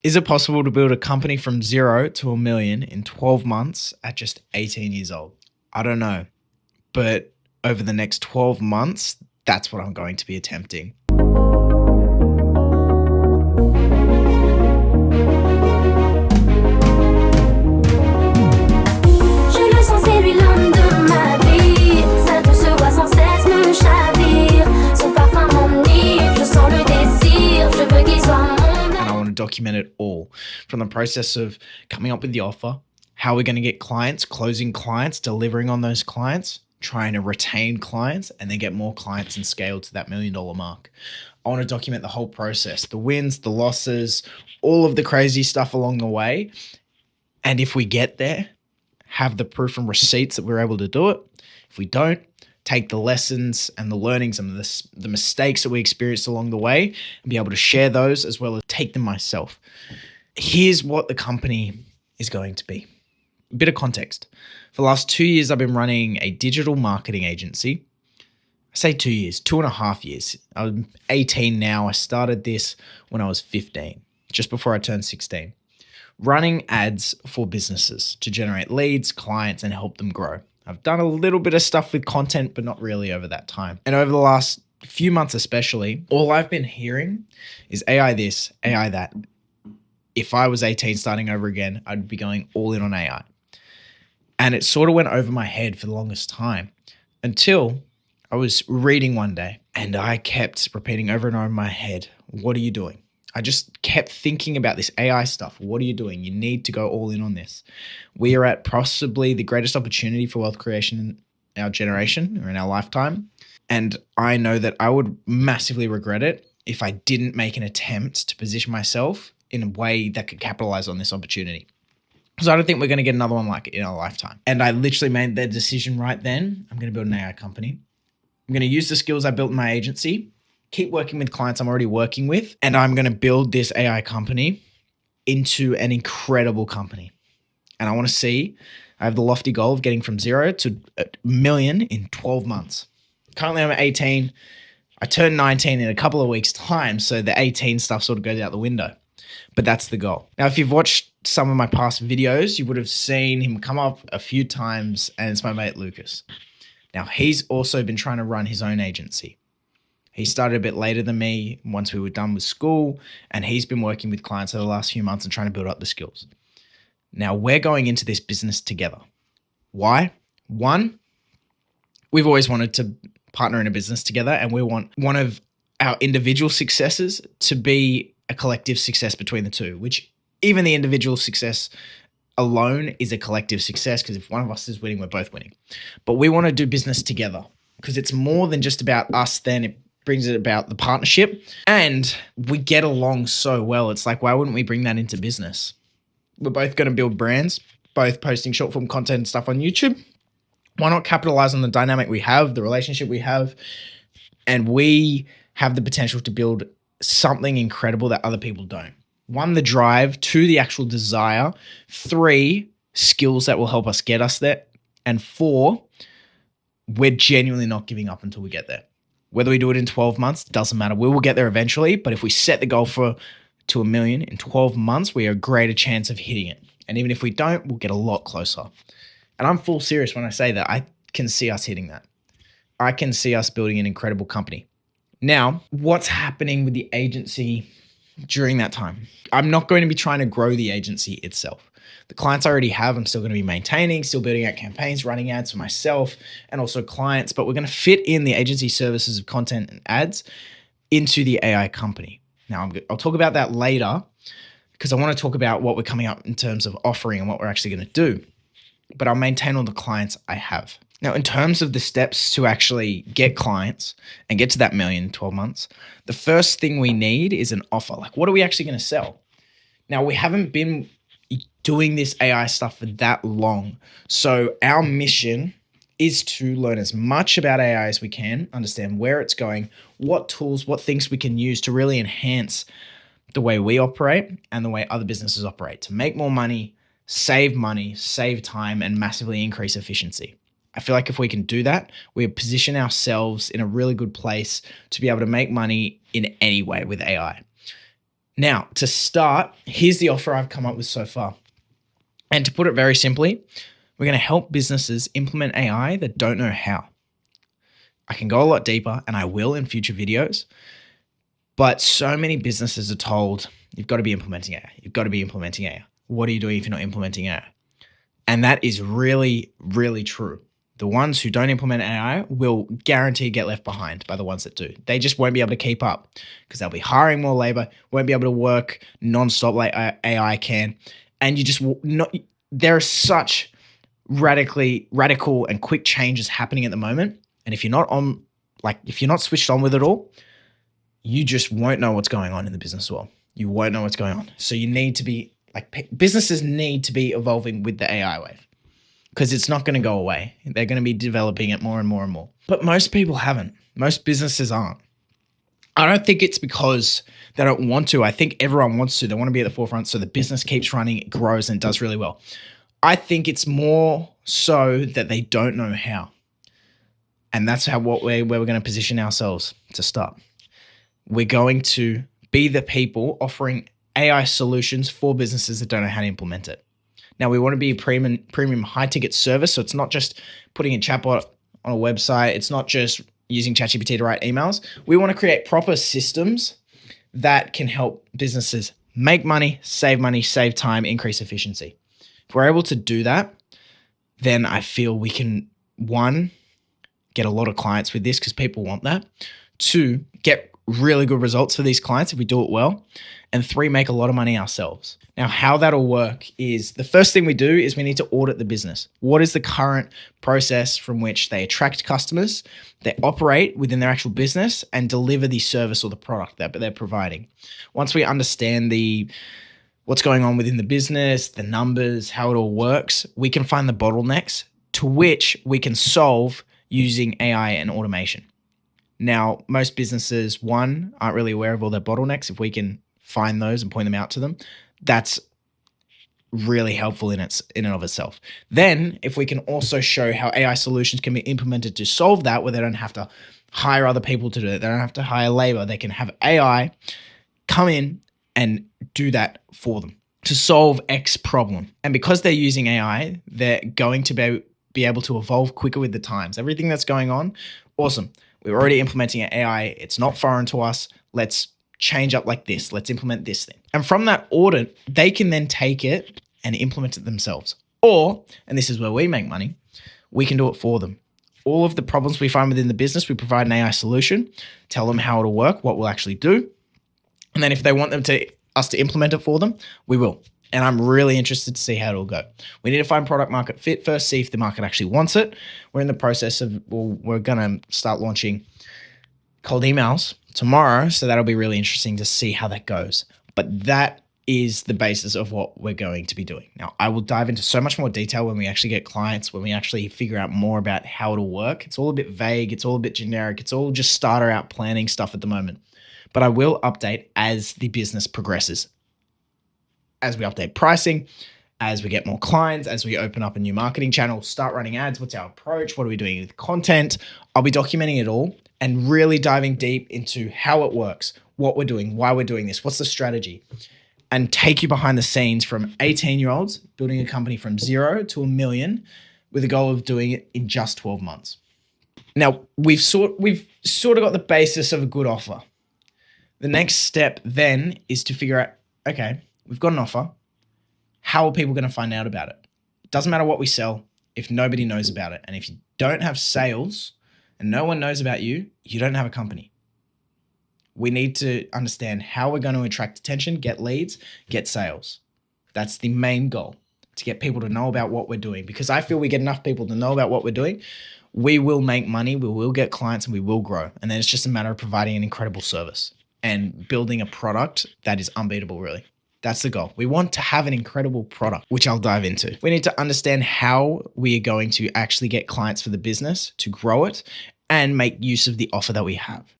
Is it possible to build a company from 0 to $1 million in 12 months at just 18 years old? I don't know. But over the next 12 months, that's what I'm going to be attempting. Document it all, from the process of coming up with the offer, how we're going to get clients, closing clients, delivering on those clients, trying to retain clients, and then get more clients and scale to that $1 million mark. I want to document the whole process, the wins, the losses, all of the crazy stuff along the way. And if we get there, have the proof and receipts that we're able to do it. If we don't, take the lessons and the learnings and the mistakes that we experienced along the way and be able to share those as well as take them myself. Here's what the company is going to be. A bit of context. For the last 2 years, I've been running a digital marketing agency. I say 2 years, 2.5 years. I'm 18 now. I started this when I was 15, just before I turned 16. Running ads for businesses to generate leads, clients, and help them grow. I've done a little bit of stuff with content, but not really over that time. And over the last few months especially, all I've been hearing is AI this, AI that. If I was 18 starting over again, I'd be going all in on AI. And it sort of went over my head for the longest time until I was reading one day and I kept repeating over and over in my head, what are you doing? I just kept thinking about this AI stuff. What are you doing? You need to go all in on this. We are at possibly the greatest opportunity for wealth creation in our generation or in our lifetime. And I know that I would massively regret it if I didn't make an attempt to position myself in a way that could capitalize on this opportunity. So I don't think we're going to get another one like it in our lifetime. And I literally made that decision right then. I'm going to build an AI company. I'm going to use the skills I built in my agency, keep working with clients I'm already working with, and I'm going to build this AI company into an incredible company. And I want to see, I have the lofty goal of getting from 0 to $1 million in 12 months. Currently I'm at 18. I turn 19 in a couple of weeks' time, so the 18 stuff sort of goes out the window. But that's the goal. Now, if you've watched some of my past videos, you would have seen him come up a few times, and it's my mate Lucas. Now, he's also been trying to run his own agency. He started a bit later than me once we were done with school, and he's been working with clients over the last few months and trying to build up the skills. Now, we're going into this business together. Why? One, we've always wanted to partner in a business together, and we want one of our individual successes to be a collective success between the two, which even the individual success alone is a collective success, because if one of us is winning, we're both winning. But we want to do business together because it's more than just about us then. It brings it about the partnership, and we get along so well. It's like, why wouldn't we bring that into business? We're both going to build brands, both posting short form content and stuff on YouTube. Why not capitalize on the dynamic we have, the relationship we have, and we have the potential to build something incredible that other people don't. 1, the drive. 2, the actual desire. 3, skills that will help us get us there. And 4, we're genuinely not giving up until we get there. Whether we do it in 12 months, doesn't matter. We will get there eventually. But if we set the goal to $1 million in 12 months, we have a greater chance of hitting it. And even if we don't, we'll get a lot closer. And I'm full serious when I say that. I can see us hitting that. I can see us building an incredible company. Now, what's happening with the agency during that time? I'm not going to be trying to grow the agency itself. The clients I already have, I'm still going to be maintaining, still building out campaigns, running ads for myself and also clients, but we're going to fit in the agency services of content and ads into the AI company. Now, I'll talk about that later because I want to talk about what we're coming up in terms of offering and what we're actually going to do, but I'll maintain all the clients I have. Now, in terms of the steps to actually get clients and get to that $1 million in 12 months, the first thing we need is an offer. Like, what are we actually going to sell? Now, we haven't been doing this AI stuff for that long. So our mission is to learn as much about AI as we can, understand where it's going, what tools, what things we can use to really enhance the way we operate and the way other businesses operate, to make more money, save time, and massively increase efficiency. I feel like if we can do that, we position ourselves in a really good place to be able to make money in any way with AI. Now, to start, here's the offer I've come up with so far. And to put it very simply, we're going to help businesses implement AI that don't know how. I can go a lot deeper, and I will in future videos. But so many businesses are told, you've got to be implementing AI. You've got to be implementing AI. What are you doing if you're not implementing AI? And that is really, really true. The ones who don't implement AI will guarantee get left behind by the ones that do. They just won't be able to keep up because they'll be hiring more labor, won't be able to work nonstop like AI can. And you just not, there are such radical and quick changes happening at the moment. And if you're not switched on with it all, you just won't know what's going on in the business world. You won't know what's going on. So you need to be businesses need to be evolving with the AI wave because it's not going to go away. They're going to be developing it more and more and more. But most people haven't. Most businesses aren't. I don't think it's because they don't want to. I think everyone wants to. They want to be at the forefront so the business keeps running, it grows, and it does really well. I think it's more so that they don't know how. And that's where we're going to position ourselves to start. We're going to be the people offering AI solutions for businesses that don't know how to implement it. Now, we want to be a premium high-ticket service, so it's not just putting a chatbot on a website. It's not just using ChatGPT to write emails. We want to create proper systems that can help businesses make money, save time, increase efficiency. If we're able to do that, then I feel we can, one, get a lot of clients with this because people want that. Two, get really good results for these clients if we do it well. And three, make a lot of money ourselves. Now, how that'll work is the first thing we do is we need to audit the business. What is the current process from which they attract customers, they operate within their actual business, and deliver the service or the product that they're providing? Once we understand what's going on within the business, the numbers, how it all works, we can find the bottlenecks to which we can solve using AI and automation. Now, most businesses, one, aren't really aware of all their bottlenecks. If we can find those and point them out to them, that's really helpful in and of itself. Then, if we can also show how AI solutions can be implemented to solve that, where they don't have to hire other people to do it, they don't have to hire labor, they can have AI come in and do that for them to solve X problem. And because they're using AI, they're going to be able to evolve quicker with the times. Everything that's going on, awesome. We're already implementing AI. It's not foreign to us. Let's change up like this. Let's implement this thing. And from that audit, they can then take it and implement it themselves. Or, and this is where we make money, we can do it for them. All of the problems we find within the business, we provide an AI solution, tell them how it'll work, what we'll actually do. And then if they want us to implement it for them, we will. And I'm really interested to see how it'll go. We need to find product market fit first, see if the market actually wants it. We're in the process of, we're going to start launching cold emails tomorrow. So that'll be really interesting to see how that goes. But that is the basis of what we're going to be doing. Now, I will dive into so much more detail when we actually get clients, when we actually figure out more about how it'll work. It's all a bit vague. It's all a bit generic. It's all just starter out planning stuff at the moment. But I will update as the business progresses. As we update pricing, as we get more clients, as we open up a new marketing channel, start running ads, what's our approach? What are we doing with content? I'll be documenting it all and really diving deep into how it works, what we're doing, why we're doing this, what's the strategy, and take you behind the scenes from 18-year-olds building a company from 0 to $1 million with the goal of doing it in just 12 months. Now, we've sort of got the basis of a good offer. The next step then is to figure out, okay, we've got an offer. How are people going to find out about it? It doesn't matter what we sell if nobody knows about it. And if you don't have sales and no one knows about you, you don't have a company. We need to understand how we're going to attract attention, get leads, get sales. That's the main goal, to get people to know about what we're doing. Because I feel we get enough people to know about what we're doing, we will make money, we will get clients, and we will grow. And then it's just a matter of providing an incredible service and building a product that is unbeatable, really. That's the goal. We want to have an incredible product, which I'll dive into. We need to understand how we are going to actually get clients for the business, to grow it, and make use of the offer that we have.